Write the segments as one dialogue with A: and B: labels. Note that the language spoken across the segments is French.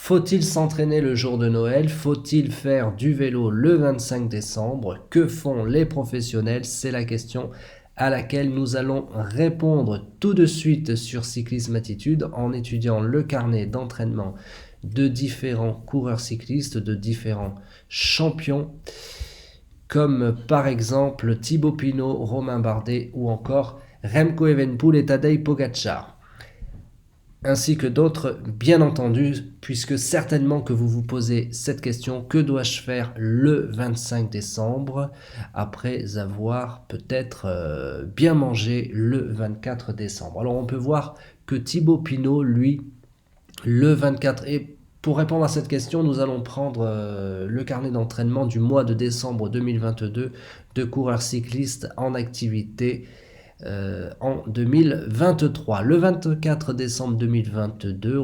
A: Faut-il s'entraîner le jour de Noël? Faut-il faire du vélo le 25 décembre? Que font les professionnels? C'est la question à laquelle nous allons répondre tout de suite sur Cyclisme Attitude en étudiant le carnet d'entraînement de différents coureurs cyclistes, de différents champions, comme par exemple Thibaut Pinot, Romain Bardet ou encore Remco Evenepoel et Tadej Pogacar, ainsi que d'autres, bien entendu, puisque certainement que vous vous posez cette question: que dois-je faire le 25 décembre après avoir peut-être bien mangé le 24 décembre? Alors on peut voir que Thibaut Pinot, lui, le 24, et pour répondre à cette question, nous allons prendre le carnet d'entraînement du mois de décembre 2022 de coureurs cyclistes en activité en 2023. Le 24 décembre 2022,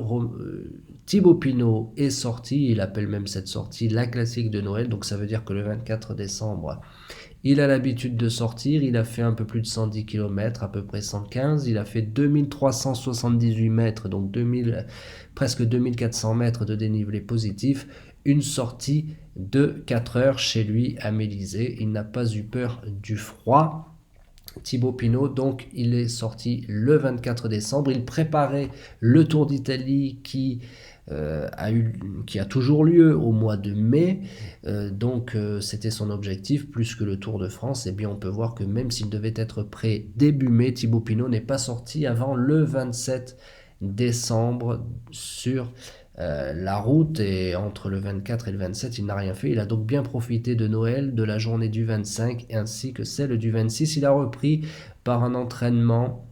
A: Thibaut Pinot est sorti, il appelle même cette sortie la classique de Noël, donc ça veut dire que le 24 décembre, il a l'habitude de sortir, il a fait un peu plus de 110 km, à peu près 115, il a fait 2378 mètres, donc presque 2400 mètres de dénivelé positif, une sortie de 4 heures chez lui à Mélisée. Il n'a pas eu peur du froid, Thibaut Pinot, donc il est sorti le 24 décembre. Il préparait le Tour d'Italie qui a toujours lieu au mois de mai, donc c'était son objectif plus que le Tour de France. Et bien on peut voir que même s'il devait être prêt début mai, Thibaut Pinot n'est pas sorti avant le 27 décembre sur la route, et entre le 24 et le 27 il n'a rien fait. Il a donc bien profité de Noël, de la journée du 25 ainsi que celle du 26. Il a repris par un entraînement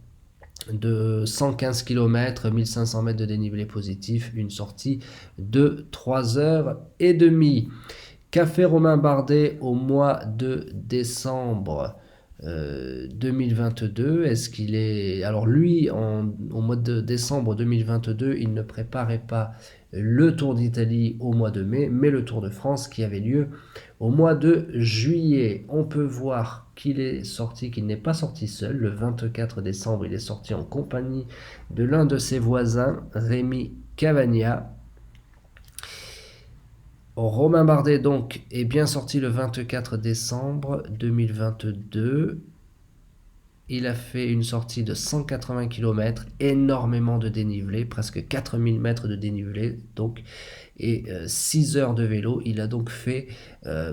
A: de 115 km, 1500 mètres de dénivelé positif, une sortie de 3h30. Qu'a fait Romain Bardet au mois de décembre 2022? Est-ce qu'il est... Alors lui, au mois de décembre 2022, il ne préparait pas le Tour d'Italie au mois de mai, mais le Tour de France qui avait lieu au mois de juillet. On peut voir qu'il n'est pas sorti seul. Le 24 décembre, il est sorti en compagnie de l'un de ses voisins, Rémi Cavagna. Romain Bardet donc est bien sorti le 24 décembre 2022. Il a fait une sortie de 180 km, énormément de dénivelé, presque 4000 mètres de dénivelé, donc, et 6 heures de vélo. Il a donc fait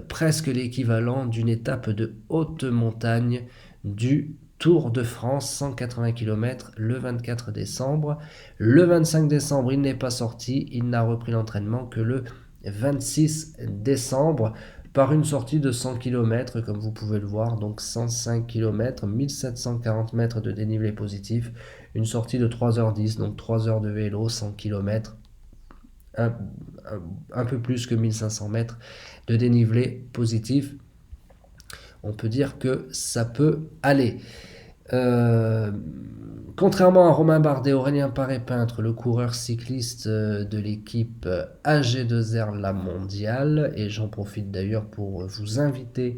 A: presque l'équivalent d'une étape de haute montagne du Tour de France, 180 km le 24 décembre. Le 25 décembre, il n'est pas sorti, il n'a repris l'entraînement que le 26 décembre par une sortie de 100 km, comme vous pouvez le voir, donc 105 km, 1740 mètres de dénivelé positif, une sortie de 3h10, donc 3 heures de vélo, 100 km, un peu plus que 1500 mètres de dénivelé positif. On peut dire que ça peut aller. Contrairement à Romain Bardet, Aurélien Paré-Peintre, le coureur cycliste de l'équipe AG2R La Mondiale, et j'en profite d'ailleurs pour vous inviter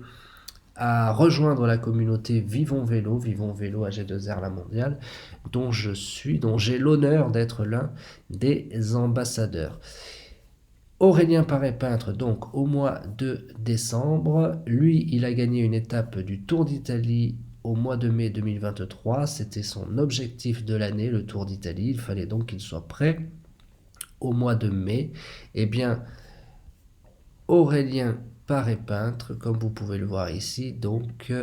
A: à rejoindre la communauté Vivons Vélo AG2R La Mondiale, dont j'ai l'honneur d'être l'un des ambassadeurs. Aurélien Paré-Peintre, donc au mois de décembre, lui, il a gagné une étape du Tour d'Italie au mois de mai 2023. C'était son objectif de l'année, le Tour d'Italie. Il fallait donc qu'il soit prêt au mois de mai. Eh bien, Aurélien Paré-Peintre, comme vous pouvez le voir ici, donc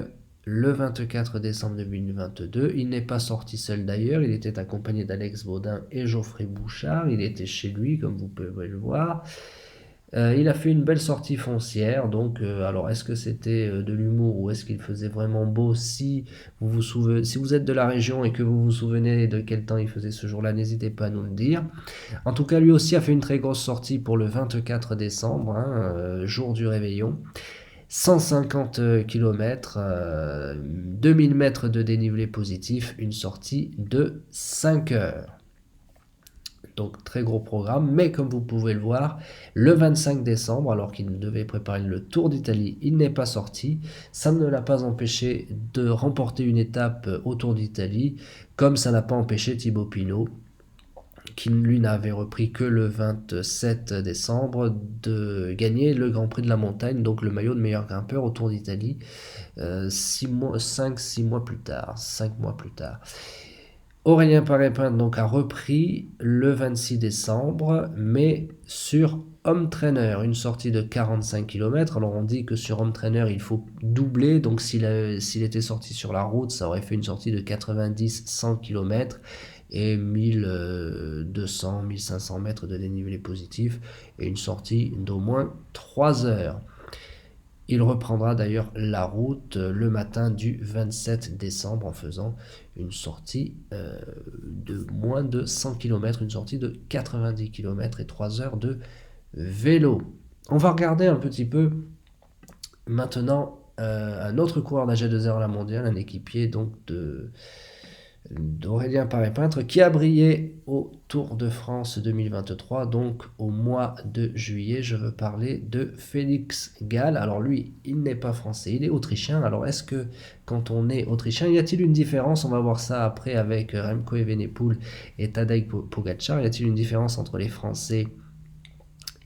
A: le 24 décembre 2022. Il n'est pas sorti seul d'ailleurs, il était accompagné d'Alex Baudin et Geoffrey Bouchard. Il était chez lui, comme vous pouvez le voir. Il a fait une belle sortie foncière, donc alors est-ce que c'était de l'humour ou est-ce qu'il faisait vraiment beau? Si vous êtes de la région et que vous vous souvenez de quel temps il faisait ce jour-là, n'hésitez pas à nous le dire. En tout cas, lui aussi a fait une très grosse sortie pour le 24 décembre, jour du réveillon. 150 km, 2000 mètres de dénivelé positif, une sortie de 5 heures. Donc très gros programme, mais comme vous pouvez le voir, le 25 décembre, alors qu'il devait préparer le Tour d'Italie, il n'est pas sorti. Ça ne l'a pas empêché de remporter une étape au Tour d'Italie, comme ça n'a pas empêché Thibaut Pinot, qui lui n'avait repris que le 27 décembre, de gagner le Grand Prix de la montagne, donc le maillot de meilleur grimpeur au Tour d'Italie, 5 mois plus tard, 5 mois plus tard. Aurélien Paré-Peintre donc a repris le 26 décembre, mais sur Home Trainer, une sortie de 45 km. Alors on dit que sur Home Trainer il faut doubler, donc s'il était sorti sur la route, ça aurait fait une sortie de 90-100 km et 1200-1500 mètres de dénivelé positif et une sortie d'au moins 3 heures. Il reprendra d'ailleurs la route le matin du 27 décembre en faisant une sortie de moins de 100 km, une sortie de 90 km et 3 heures de vélo. On va regarder un petit peu maintenant un autre coureur d'AG2R à la mondiale, un équipier donc d'Aurélien Paré-Peintre qui a brillé au Tour de France 2023, donc au mois de juillet. Je veux parler de Félix Gall. Alors lui, il n'est pas français, il est autrichien. Alors est-ce que quand on est autrichien, y a-t-il une différence? On va voir ça après avec Remco Evenepoel et Tadej Pogacar. Y a-t-il une différence entre les Français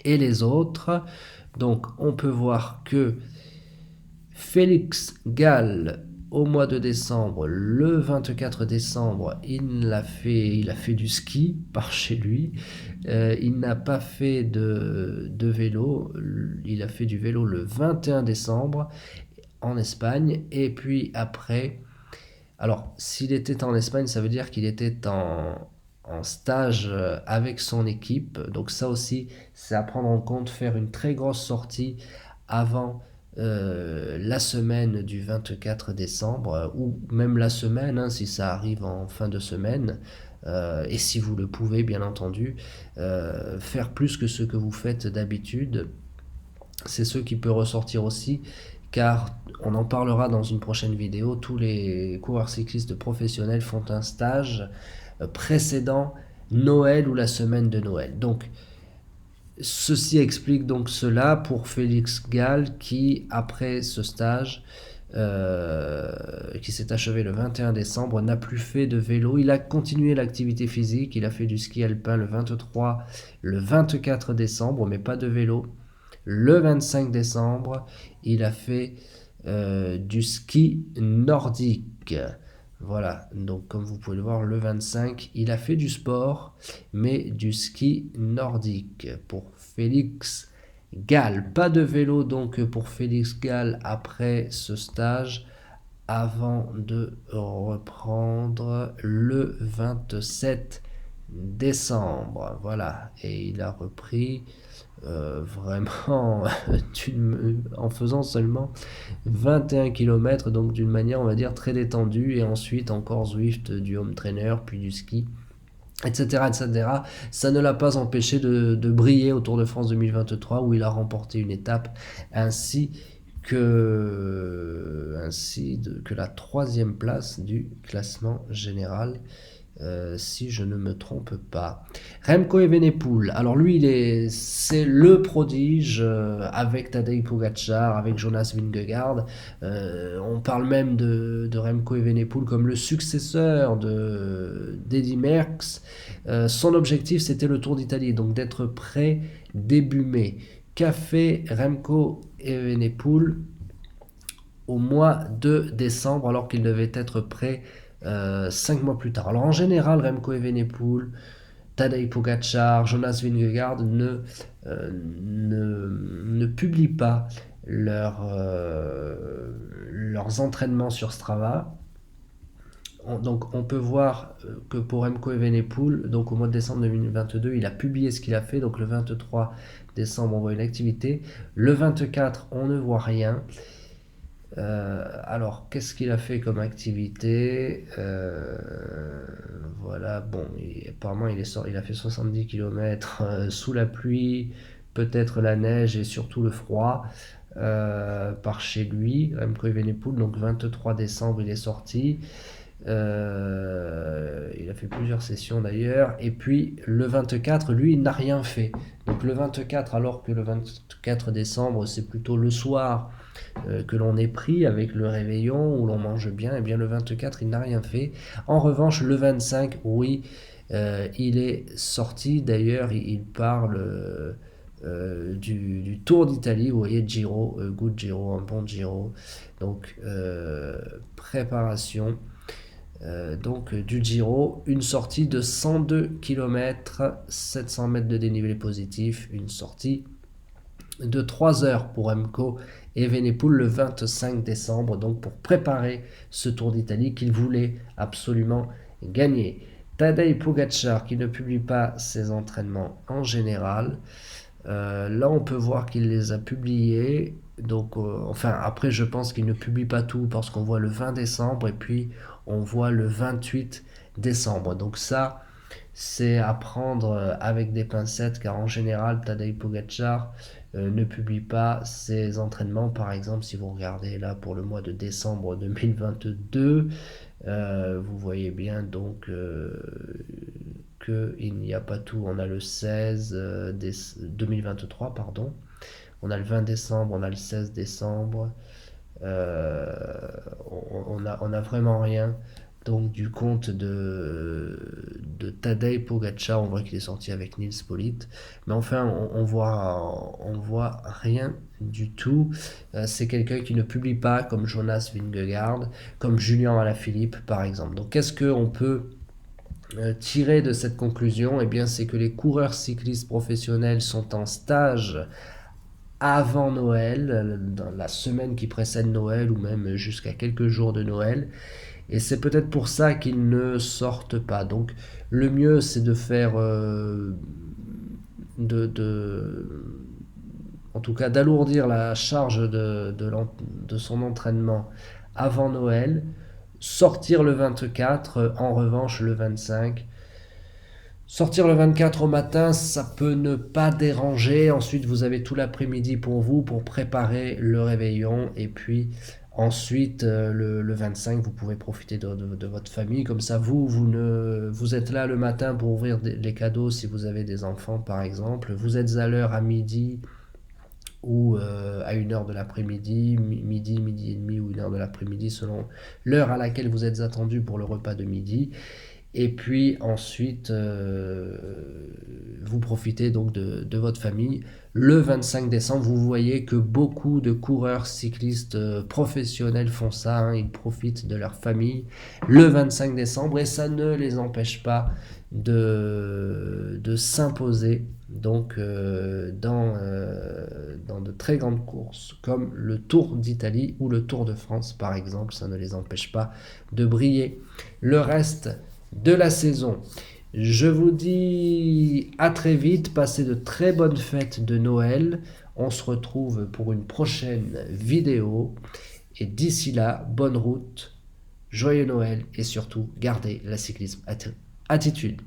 A: et les autres? Donc on peut voir que Félix Gall, au mois de décembre, le 24 décembre, il a fait du ski par chez lui. Il n'a pas fait de vélo. Il a fait du vélo le 21 décembre en Espagne. Et puis après, alors s'il était en Espagne, ça veut dire qu'il était en stage avec son équipe. Donc ça aussi, c'est à prendre en compte, faire une très grosse sortie avant la semaine du 24 décembre, ou même la semaine, si ça arrive en fin de semaine, et si vous le pouvez bien entendu, faire plus que ce que vous faites d'habitude. C'est ce qui peut ressortir aussi, car on en parlera dans une prochaine vidéo, tous les coureurs cyclistes professionnels font un stage précédent Noël ou la semaine de Noël. Donc ceci explique donc cela pour Félix Gall qui, après ce stage qui s'est achevé le 21 décembre, n'a plus fait de vélo. Il a continué l'activité physique, il a fait du ski alpin le 23, le 24 décembre, mais pas de vélo. Le 25 décembre, il a fait du ski nordique. Voilà, donc comme vous pouvez le voir, le 25, il a fait du sport, mais du ski nordique pour Félix Gall. Pas de vélo donc pour Félix Gall après ce stage, avant de reprendre le 27 décembre. Voilà, et il a repris vraiment en faisant seulement 21 km, donc d'une manière on va dire très détendue, et ensuite encore Zwift, du home trainer, puis du ski, etc. etc. Ça ne l'a pas empêché de briller au Tour de France 2023 où il a remporté une étape, ainsi que la 3e place du classement général. Si je ne me trompe pas. Remco Evenepoel, alors lui c'est le prodige avec Tadej Pogacar, avec Jonas Vingegaard. On parle même de Remco Evenepoel comme le successeur d'Eddy Merckx. Son objectif c'était le Tour d'Italie, donc d'être prêt début mai. Qu'a fait Remco Evenepoel au mois de décembre alors qu'il devait être prêt 5 mois plus tard? Alors en général, Remco Evenepoel, Tadej Pogacar, Jonas Vingegaard ne publient pas leurs entraînements sur Strava. Donc on peut voir que pour Remco Evenepoel, donc au mois de décembre 2022, il a publié ce qu'il a fait. Donc le 23 décembre, on voit une activité. Le 24, on ne voit rien. Alors, qu'est-ce qu'il a fait comme activité? Voilà, bon, apparemment il a fait 70 km sous la pluie, peut-être la neige et surtout le froid par chez lui. Remco Evenepoel, donc 23 décembre, il est sorti. Il a fait plusieurs sessions d'ailleurs, et puis le 24, lui, il n'a rien fait. Donc Donc le 24, alors que le 24 décembre, c'est plutôt le soir que l'on est pris avec le réveillon, où l'on mange bien, et bien le 24, il n'a rien fait. En revanche, le 25, oui, il est sorti. D'ailleurs, il parle du Tour d'Italie. Vous voyez, Giro, good Giro, un bon Giro. Donc, préparation. Donc du Giro, une sortie de 102 km, 700 mètres de dénivelé positif, une sortie de 3 heures pour Remco Evenepoel le 25 décembre, donc pour préparer ce Tour d'Italie qu'il voulait absolument gagner. Tadej Pogačar qui ne publie pas ses entraînements en général. Là on peut voir qu'il les a publiés. Donc, enfin, après, je pense qu'il ne publie pas tout parce qu'on voit le 20 décembre et puis on voit le 28 décembre. Donc ça, c'est à prendre avec des pincettes car en général, Tadej Pogačar ne publie pas ses entraînements. Par exemple, si vous regardez là pour le mois de décembre 2022, vous voyez bien donc qu'il n'y a pas tout. On a le 16 2023, pardon. On a le 20 décembre, on a le 16 décembre. On a vraiment rien. Donc du compte de Tadej Pogačar, on voit qu'il est sorti avec Nils Politt. Mais enfin, on voit rien du tout. C'est quelqu'un qui ne publie pas, comme Jonas Vingegaard, comme Julian Alaphilippe par exemple. Donc qu'est-ce qu'on peut tirer de cette conclusion? Eh bien, c'est que les coureurs cyclistes professionnels sont en stage avant Noël, dans la semaine qui précède Noël ou même jusqu'à quelques jours de Noël. Et c'est peut-être pour ça qu'ils ne sortent pas. Donc le mieux c'est de faire en tout cas d'alourdir la charge de son entraînement avant Noël, sortir le 24, en revanche le 25. Sortir le 24 au matin, ça peut ne pas déranger. Ensuite, vous avez tout l'après-midi pour vous, pour préparer le réveillon. Et puis, ensuite, le 25, vous pouvez profiter de votre famille. Comme ça, vous êtes là le matin pour ouvrir les cadeaux si vous avez des enfants, par exemple. Vous êtes à l'heure à midi ou à 1h de l'après-midi, midi et demi ou 1h de l'après-midi, selon l'heure à laquelle vous êtes attendu pour le repas de midi. Et puis ensuite, vous profitez donc de votre famille. Le 25 décembre, vous voyez que beaucoup de coureurs cyclistes professionnels font ça, hein, ils profitent de leur famille le 25 décembre et ça ne les empêche pas de s'imposer donc dans de très grandes courses comme le Tour d'Italie ou le Tour de France par exemple. Ça ne les empêche pas de briller le reste de la saison. Je vous dis à très vite, passez de très bonnes fêtes de Noël. On se retrouve pour une prochaine vidéo et d'ici là, bonne route, joyeux Noël et surtout gardez la cyclisme attitude.